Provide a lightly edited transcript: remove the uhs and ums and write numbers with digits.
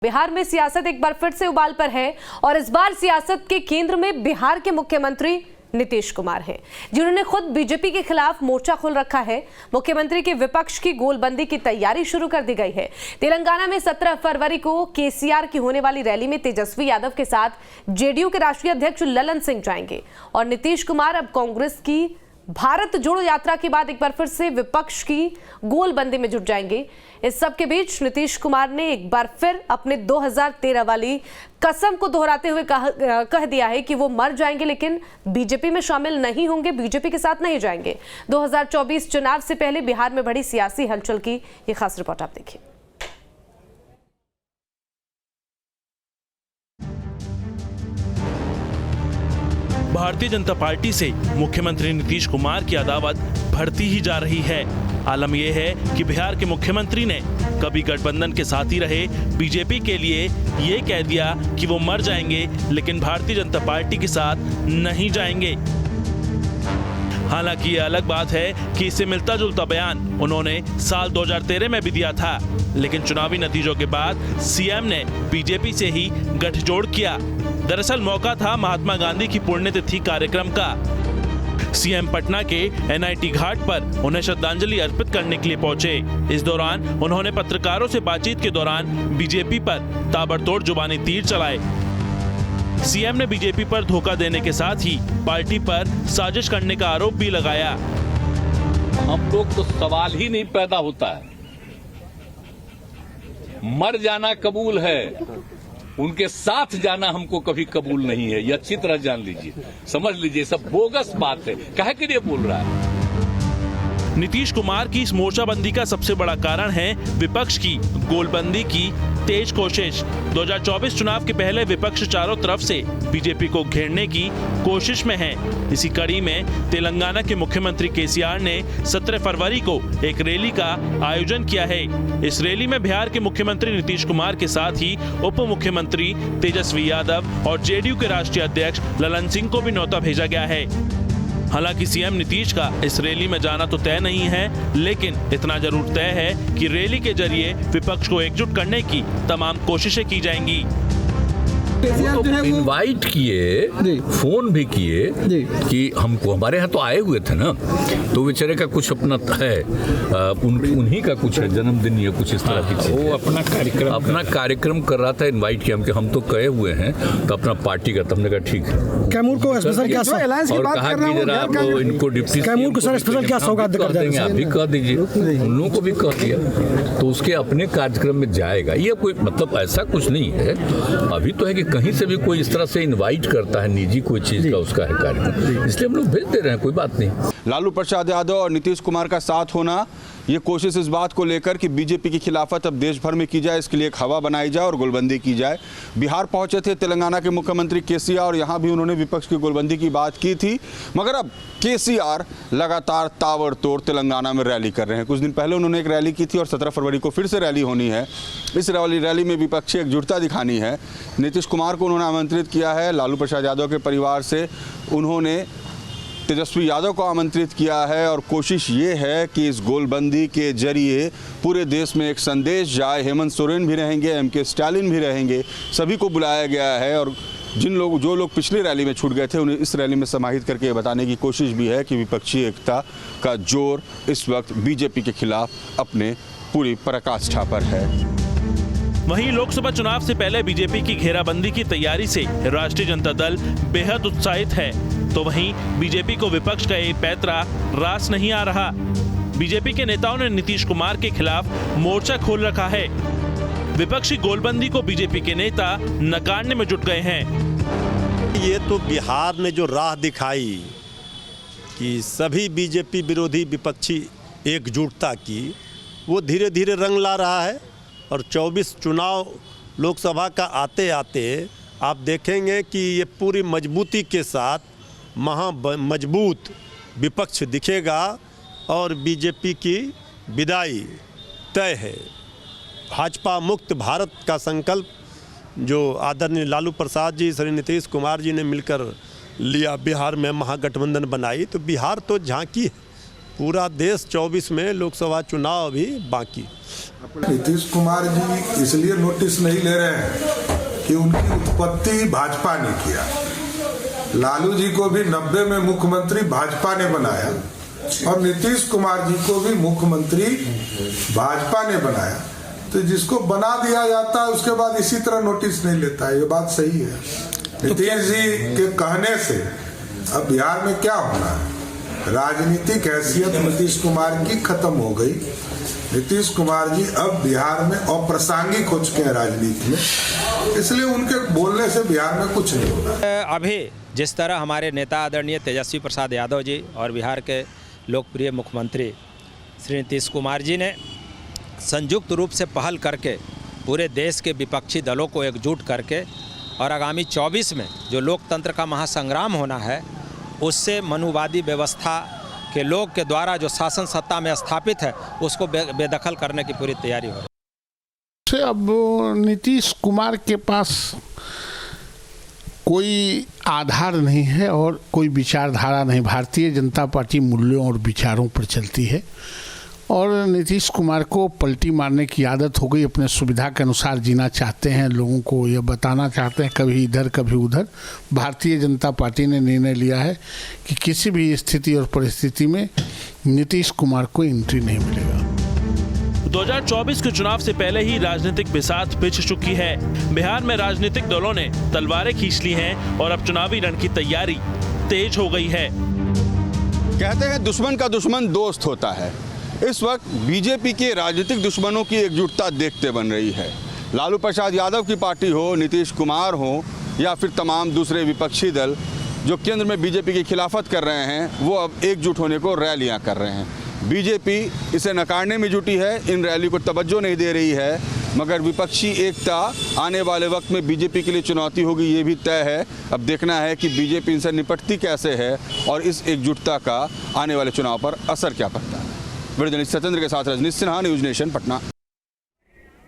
बिहार में सियासत एक बार फिर से उबाल पर है और इस बार सियासत के केंद्र में बिहार के मुख्यमंत्री नीतीश कुमार हैं, जिन्होंने खुद बीजेपी के खिलाफ मोर्चा खोल रखा है। मुख्यमंत्री के विपक्ष की गोलबंदी की तैयारी शुरू कर दी गई है। तेलंगाना में 17 फरवरी को केसीआर की होने वाली रैली में तेजस्वी यादव के साथ जेडीयू के राष्ट्रीय अध्यक्ष ललन सिंह जाएंगे और नीतीश कुमार अब कांग्रेस की भारत जोड़ो यात्रा के बाद एक बार फिर से विपक्ष की गोलबंदी में जुट जाएंगे। इस सब के बीच नीतीश कुमार ने एक बार फिर अपने 2013 वाली कसम को दोहराते हुए कह दिया है कि वो मर जाएंगे लेकिन बीजेपी में शामिल नहीं होंगे, बीजेपी के साथ नहीं जाएंगे। 2024 चुनाव से पहले बिहार में बड़ी सियासी हलचल की ये खास रिपोर्ट आप देखिए। भारतीय जनता पार्टी से मुख्यमंत्री नीतीश कुमार की अदावत बढ़ती ही जा रही है। आलम यह है कि बिहार के मुख्यमंत्री ने कभी गठबंधन के साथी रहे बीजेपी के लिए ये कह दिया कि वो मर जाएंगे लेकिन भारतीय जनता पार्टी के साथ नहीं जाएंगे। हालांकि ये अलग बात है कि इससे मिलता जुलता बयान उन्होंने साल 2013 में भी दिया था, लेकिन चुनावी नतीजों के बाद सीएम ने बीजेपी से ही गठजोड़ किया। दरअसल मौका था महात्मा गांधी की पुण्यतिथि कार्यक्रम का। सीएम पटना के एनआईटी घाट पर उन्हें श्रद्धांजलि अर्पित करने के लिए पहुंचे। इस दौरान उन्होंने पत्रकारों से बातचीत के दौरान बीजेपी पर ताबड़तोड़ जुबानी तीर चलाए। सीएम ने बीजेपी पर धोखा देने के साथ ही पार्टी पर साजिश करने का आरोप भी लगाया। हम लोग तो सवाल ही नहीं पैदा होता है, मर जाना कबूल है, उनके साथ जाना हमको कभी कबूल नहीं है। ये अच्छी तरह जान लीजिए, समझ लीजिए, सब बोगस बात है। काहे के लिए बोल रहा है? नीतीश कुमार की इस मोर्चाबंदी का सबसे बड़ा कारण है विपक्ष की गोलबंदी की तेज कोशिश। 2024 चुनाव के पहले विपक्ष चारों तरफ से बीजेपी को घेरने की कोशिश में है। इसी कड़ी में तेलंगाना के मुख्यमंत्री केसीआर ने 17 फरवरी को एक रैली का आयोजन किया है। इस रैली में बिहार के मुख्यमंत्री नीतीश कुमार के साथ ही उप मुख्यमंत्री तेजस्वी यादव और जेडीयू के राष्ट्रीय अध्यक्ष ललन सिंह को भी न्योता भेजा गया है। हालांकि सीएम नीतीश का इस रैली में जाना तो तय नहीं है, लेकिन इतना जरूर तय है कि रैली के जरिए विपक्ष को एकजुट करने की तमाम कोशिशें की जाएंगी। वो तो इनवाइट किए, फोन भी किए कि हमको, हमारे यहाँ तो आए हुए थे ना, तो बेचारे का कुछ अपना है, उन्हीं का कुछ है जन्मदिन या कुछ इस तरह की चीज। वो अपना कार्यक्रम कर रहा था, इनवाइट किया हम तो कहे हुए हैं, तो अपना पार्टी का, तुमने कहा ठीक है। कैमूर को स्पेशल क्या और कहा कि जरा आप इनको डिप्टी कैमूर को सर स्पेशल क्या सौगात कर देंगे, आप भी कह दीजिए, उन लोगों को भी कह दिया, तो उसके अपने कार्यक्रम में जाएगा। ये कोई मतलब ऐसा कुछ नहीं है। अभी तो है कि कहीं से भी कोई इस तरह से इनवाइट करता है निजी कोई चीज का, उसका है कार्यक्रम, इसलिए हम लोग भेज दे रहे हैं, कोई बात नहीं। लालू प्रसाद यादव और नीतीश कुमार का साथ होना, ये कोशिश इस बात को लेकर कि बीजेपी की खिलाफत अब देश भर में की जाए, इसके लिए एक हवा बनाई जाए और गोलबंदी की जाए। बिहार पहुंचे थे तेलंगाना के मुख्यमंत्री केसीआर और यहां भी उन्होंने विपक्ष की गोलबंदी की बात की थी, मगर अब केसीआर लगातार ताबड़तोड़ तेलंगाना में रैली कर रहे हैं। कुछ दिन पहले उन्होंने एक रैली की थी और 17 फरवरी को फिर से रैली होनी है। इस रैली में विपक्षी एकजुटता दिखानी है। नीतीश कुमार को उन्होंने आमंत्रित किया है, लालू प्रसाद यादव के परिवार से उन्होंने तेजस्वी यादव को आमंत्रित किया है और कोशिश ये है कि इस गोलबंदी के जरिए पूरे देश में एक संदेश जाए। हेमंत सोरेन भी रहेंगे, एमके स्टालिन भी रहेंगे, सभी को बुलाया गया है और जो लोग पिछली रैली में छूट गए थे उन्हें इस रैली में समाहित करके ये बताने की कोशिश भी है कि विपक्षी एकता का जोर इस वक्त बीजेपी के खिलाफ अपने पूरी पराकाष्ठा पर है। वहीं लोकसभा चुनाव से पहले बीजेपी की घेराबंदी की तैयारी से राष्ट्रीय जनता दल बेहद उत्साहित है, तो वहीं बीजेपी को विपक्ष का ये पैतरा रास नहीं आ रहा। बीजेपी के नेताओं ने नीतीश कुमार के खिलाफ मोर्चा खोल रखा है। विपक्षी गोलबंदी को बीजेपी के नेता नकारने में जुट गए हैं। ये तो बिहार ने जो राह दिखाई कि सभी बीजेपी विरोधी विपक्षी एकजुटता की, वो धीरे धीरे रंग ला रहा है और 24 चुनाव लोकसभा का आते आते आप देखेंगे कि ये पूरी मजबूती के साथ मजबूत विपक्ष दिखेगा और बीजेपी की विदाई तय है। भाजपा मुक्त भारत का संकल्प जो आदरणीय लालू प्रसाद जी, श्री नीतीश कुमार जी ने मिलकर लिया, बिहार में महागठबंधन बनाई, तो बिहार तो झांकी है पूरा देश 24 में लोकसभा चुनाव अभी बाकी। नीतीश कुमार जी इसलिए नोटिस नहीं ले रहे हैं कि उनकी उत्पत्ति भाजपा ने किया। लालू जी को भी 90 में मुख्यमंत्री भाजपा ने बनाया और नीतीश कुमार जी को भी मुख्यमंत्री भाजपा ने बनाया। तो जिसको बना दिया जाता है उसके बाद इसी तरह नोटिस नहीं लेता है, ये बात सही है। नीतीश जी के कहने से अब बिहार में क्या होना है, राजनीतिक हैसियत नीतीश कुमार की खत्म हो गई। नीतीश कुमार जी अब बिहार में अप्रासंगिक हो चुके हैं राजनीति में, इसलिए उनके बोलने से बिहार में कुछ नहीं होना। अभी जिस तरह हमारे नेता आदरणीय तेजस्वी प्रसाद यादव जी और बिहार के लोकप्रिय मुख्यमंत्री श्री नीतीश कुमार जी ने संयुक्त रूप से पहल करके पूरे देश के विपक्षी दलों को एकजुट करके और आगामी 24 में जो लोकतंत्र का महासंग्राम होना है उससे मनुवादी व्यवस्था के लोग के द्वारा जो शासन सत्ता में स्थापित है उसको बेदखल करने की पूरी तैयारी हो रही है। अब नीतीश कुमार के पास कोई आधार नहीं है और कोई विचारधारा नहीं। भारतीय जनता पार्टी मूल्यों और विचारों पर चलती है और नीतीश कुमार को पलटी मारने की आदत हो गई। अपने सुविधा के अनुसार जीना चाहते हैं, लोगों को ये बताना चाहते हैं कभी इधर कभी उधर। भारतीय जनता पार्टी ने निर्णय लिया है कि किसी भी स्थिति और परिस्थिति में नीतीश कुमार को एंट्री नहीं मिलेगा। 2024 के चुनाव से पहले ही राजनीतिक बिसात बिछ चुकी है। बिहार में राजनीतिक दलों ने तलवारें खींच ली हैं और अब चुनावी रण की तैयारी तेज हो गई है। कहते हैं दुश्मन का दुश्मन दोस्त होता है। इस वक्त बीजेपी के राजनीतिक दुश्मनों की एकजुटता देखते बन रही है। लालू प्रसाद यादव की पार्टी हो, नीतीश कुमार हो या फिर तमाम दूसरे विपक्षी दल जो केंद्र में बीजेपी की खिलाफत कर रहे हैं, वो अब एकजुट होने को रैलियां कर रहे हैं। बीजेपी इसे नकारने में जुटी है, इन रैली को तवज्जो नहीं दे रही है, मगर विपक्षी एकता आने वाले वक्त में बीजेपी के लिए चुनौती होगी, ये भी तय है। अब देखना है कि बीजेपी इनसे निपटती कैसे है और इस एकजुटता का आने वाले चुनाव पर असर क्या पड़ता है। वीडियो जर्नलिस्ट सत्येंद्र के साथ रजनीश सिन्हा, न्यूज़ नेशन, पटना।